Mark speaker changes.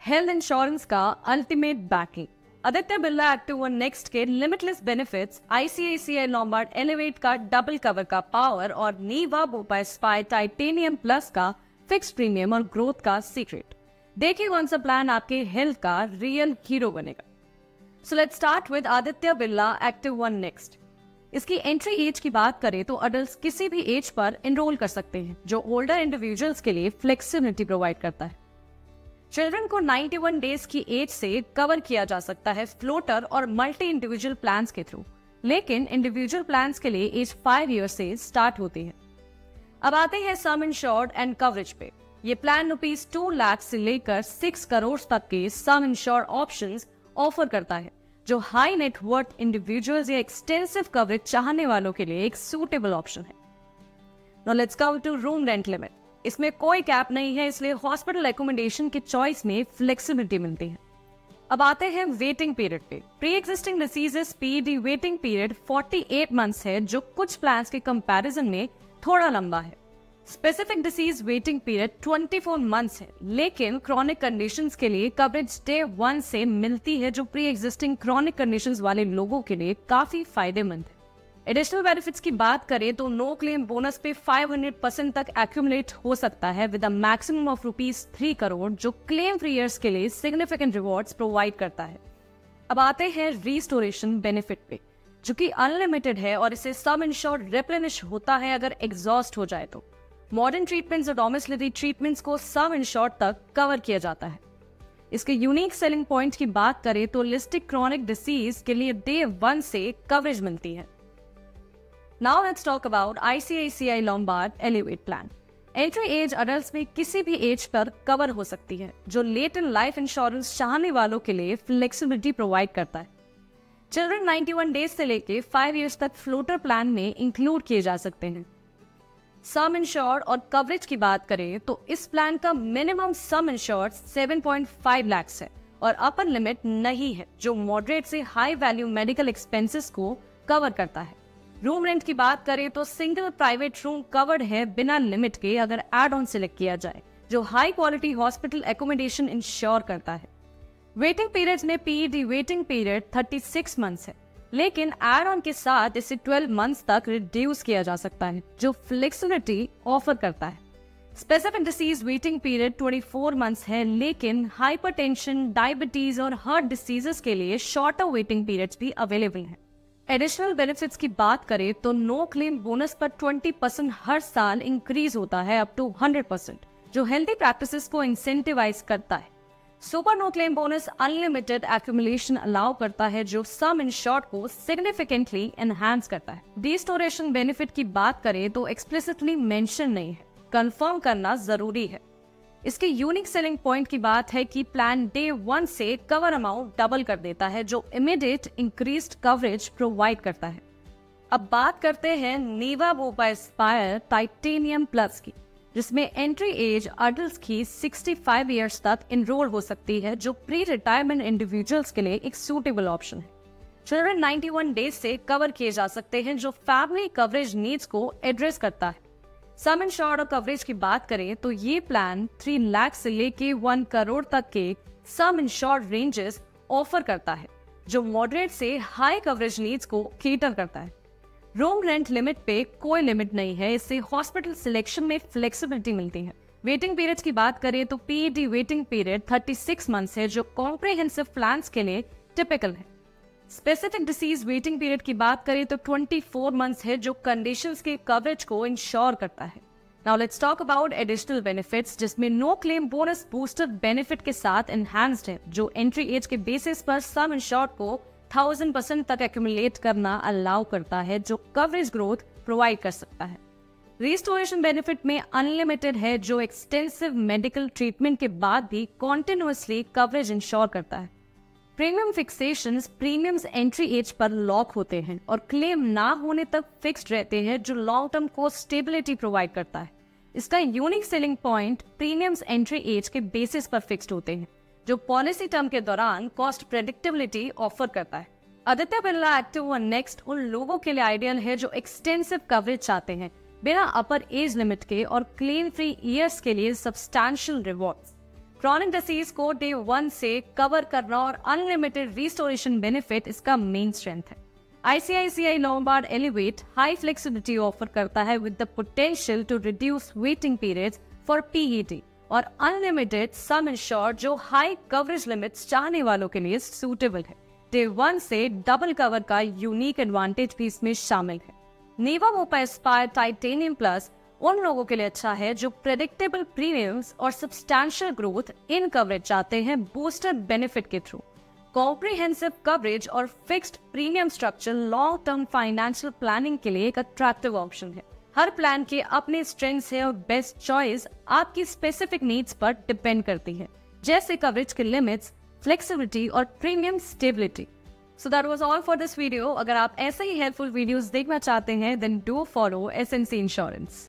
Speaker 1: Health insurance का ultimate backing. Aditya Birla active one next के limitless benefits, ICICI Lombard elevate का double cover का power और Niva Bupa aspire titanium plus का fix premium और ग्रोथ का सीक्रेट। देखिए कौन सा प्लान आपके हेल्थ का रियल हीरो बनेगा। So let's start with Aditya Birla active one next. इसकी एंट्री एज की बात करें तो अडल्ट किसी भी एज पर एनरोल कर सकते हैं, जो ओल्डर इंडिविजुअल्स के लिए फ्लेक्सिबिलिटी प्रोवाइड करता है। चिल्ड्रन को 91 डेज की एज से कवर किया जा सकता है फ्लोटर और मल्टी इंडिविजुअल प्लान्स के थ्रू, लेकिन इंडिविजुअल प्लान्स के लिए एज 5 ईयर से स्टार्ट होती है। अब आते हैं सम इंश्योर्ड एंड कवरेज पे। ये प्लान ₹2 लाख से लेकर 6 करोड़ तक के सम इंश्योर्ड ऑप्शंस ऑफर करता है, जो हाई नेटवर्थ इंडिविजुअल्स या एक्सटेंसिव कवरेज चाहने वालों के लिए एक सूटेबल ऑप्शन है। Now let's come to room rent limit. इसमें कोई कैप नहीं है, इसलिए हॉस्पिटल एकोमोडेशन के चॉइस में फ्लेक्सिबिलिटी मिलती है। अब आते हैं वेटिंग पीरियड पे। Pre existing diseases PED waiting period 48 months है, जो कुछ प्लान्स के कंपैरिजन में थोड़ा लंबा है। Specific disease waiting period 24 months है, लेकिन क्रॉनिक कंडीशंस के लिए कवरेज डे 1 से मिलती है, जो प्री एग्जिस्टिंग क्रॉनिक कंडीशंस वाले लोगों के लिए काफी फायदेमंद है। एडिशनल बेनिफिट्स की बात करें तो नो क्लेम बोनस पे 500% तक एक्यूमुलेट हो सकता है with a maximum of ₹3 crore, जो क्लेम फ्री ईयर्स के लिए सिग्निफिकेंट रिवॉर्ड्स प्रोवाइड करता है। अब आते हैं रीस्टोरेशन बेनिफिट पे, जो कि अनलिमिटेड है और इसे सम इंश्योर्ड रिप्लेनिश होता है अगर एग्जॉस्ट हो जाए तो। मॉडर्न ट्रीटमेंट्स और डोमिसिलरी ट्रीटमेंट्स को सम इंश्योर्ड तक कवर किया जाता है। इसके यूनिक सेलिंग पॉइंट की बात करें तो लिस्टिक क्रॉनिक डिसीज के लिए डे 1 से कवरेज मिलती है। Now let's talk about ICICI Lombard Elevate plan. Entry age adults में किसी भी एज पर कवर हो सकती है, जो लेट इन लाइफ इंश्योरेंस चाहने वालों के लिए फ्लेक्सिबिलिटी प्रोवाइड करता है। चिल्ड्रन 91 डेज से लेके 5 ईयर्स तक फ्लोटर प्लान में इंक्लूड किए जा सकते हैं। सम इंश्योर्ड और कवरेज की बात करें तो इस प्लान का मिनिमम सम इंश्योर्ड 7.5 लाख है और अपर लिमिट नहीं है, जो मॉडरेट से हाई वैल्यू मेडिकल एक्सपेंसेस को कवर करता है। रूम रेंट की बात करें तो सिंगल प्राइवेट रूम कवर्ड है बिना लिमिट के अगर एड ऑन सिलेक्ट किया जाए, जो high quality hospital accommodation ensure करता है। वेटिंग पीरियड में पीईडी वेटिंग पीरियड 36 मंथ्स है, लेकिन एड ऑन के साथ इसे 12 मंथ्स तक रिड्यूस किया जा सकता है, जो फ्लेक्सिबिलिटी ऑफर करता है। Specific disease waiting period 24 months है, लेकिन हाइपरटेंशन, डायबिटीज और हार्ट डिसीजेस के लिए शॉर्टर वेटिंग पीरियड्स भी अवेलेबल हैं। एडिशनल बेनिफिट्स की बात करें तो नो क्लेम बोनस पर 20% हर साल इंक्रीज होता है अप टू 100%, जो हेल्थी प्रैक्टिसेस को इंसेंटिवाइज करता है। Super no claim bonus unlimited accumulation allow करता है, जो सम इंश्योर्ड को सिग्निफिकेंटली एनहांस करता है। रिस्टोरेशन बेनिफिट की बात करें तो एक्सप्लिसिटली मेंशन नहीं है, कंफर्म करना जरूरी है। इसके यूनिक सेलिंग पॉइंट की बात है कि प्लान डे 1 से कवर अमाउंट डबल कर देता है, जो इमीडिएट इंक्रीज्ड कवरेज प्रोवाइड करता है। अब बात करते हैं नीवा बोपा स्पायर टाइटेनियम प्लस की, जिसमें एंट्री एज अडल्ट की 65 ईयर्स तक एनरोल हो सकती है, जो प्री रिटायरमेंट इंडिविजुअल्स के लिए एक सूटेबल ऑप्शन है। चिल्ड्रन 91 डेज से कवर किए जा सकते हैं, जो फैमिली कवरेज नीड्स को एड्रेस करता है। सम इंश्योर्ड और कवरेज की बात करें तो ये प्लान 3 लाख से लेके 1 करोड़ तक के सम इंश्योर्ड रेंजेस ऑफर करता है, जो मॉडरेट से हाई कवरेज नीड्स को केटर करता है। रूम रेंट लिमिट पे कोई लिमिट नहीं है, इससे हॉस्पिटल सिलेक्शन में फ्लेक्सिबिलिटी मिलती है। वेटिंग पीरियड की बात करें तो पीईडी वेटिंग पीरियड 36 मंथ्स है, जो कॉम्प्रिहेंसिव प्लान्स के लिए टिपिकल है। स्पेसिफिक डिसीज वेटिंग पीरियड की बात करें तो 24 मंथ्स है, जो कंडीशंस के कवरेज को इंश्योर करता है। Now let's talk about additional benefits, जिसमें no claim bonus booster benefit के साथ एनहांस्ड है, जो एंट्री एज के बेसिस पर सम इंश्योर्ड को 1000% तक एक्यूमुलेट करना अलाउ करता है, जो कवरेज ग्रोथ प्रोवाइड कर सकता है। रिस्टोरेशन बेनिफिट में अनलिमिटेड है, जो एक्सटेंसिव मेडिकल ट्रीटमेंट के बाद भी कॉन्टिन्यूअसली कवरेज इंश्योर करता है। Premium fixations premiums entry age पर लॉक होते हैं और क्लेम ना होने तक फिक्स्ड रहते हैं, जो लॉन्ग टर्म को स्टेबिलिटी प्रोवाइड करता है। इसका unique selling point premiums entry age के बेसिस पर फिक्स्ड होते हैं, जो पॉलिसी टर्म के दौरान कॉस्ट प्रेडिक्टेबिलिटी ऑफर करता है। Aditya Birla active one next उन लोगों के लिए आइडियल है जो एक्सटेंसिव कवरेज चाहते हैं, बिना अपर एज लिमिट के और क्लेम फ्री ईयर्स के लिए सब्सटैंशियल रिवॉर्ड्स। क्रॉनिक डिसीज को डे 1 से कवर करना और अनलिमिटेड रिस्टोरेशन बेनिफिट इसका मेन स्ट्रेंथ है। ICICI Lombard Elevate high flexibility offer करता है with the potential to reduce waiting periods for PET और अनलिमिटेड सम इंश्योर्ड जो हाई कवरेज लिमिट्स चाहने वालों के लिए सूटेबल है। डे 1 से डबल कवर का यूनिक एडवांटेज भी इसमें शामिल है। Niva Bupa Aspire Titanium plus उन लोगों के लिए अच्छा है जो प्रेडिक्टेबल प्रीमियम्स और सब्सटैंशियल ग्रोथ इन कवरेज चाहते हैं बूस्टर बेनिफिट के थ्रू। कॉम्प्रिहेंसिव कवरेज और fixed premium structure long term financial planning के लिए एक अट्रैक्टिव ऑप्शन है। हर प्लान के अपने स्ट्रेंथ्स है और बेस्ट चॉइस आपकी स्पेसिफिक नीड्स पर डिपेंड करती है, जैसे कवरेज के लिमिट्स, फ्लेक्सिबिलिटी और premium stability. So that was all for this video. अगर आप ऐसे ही हेल्पफुल वीडियोस देखना चाहते हैं then do follow SNC Insurance.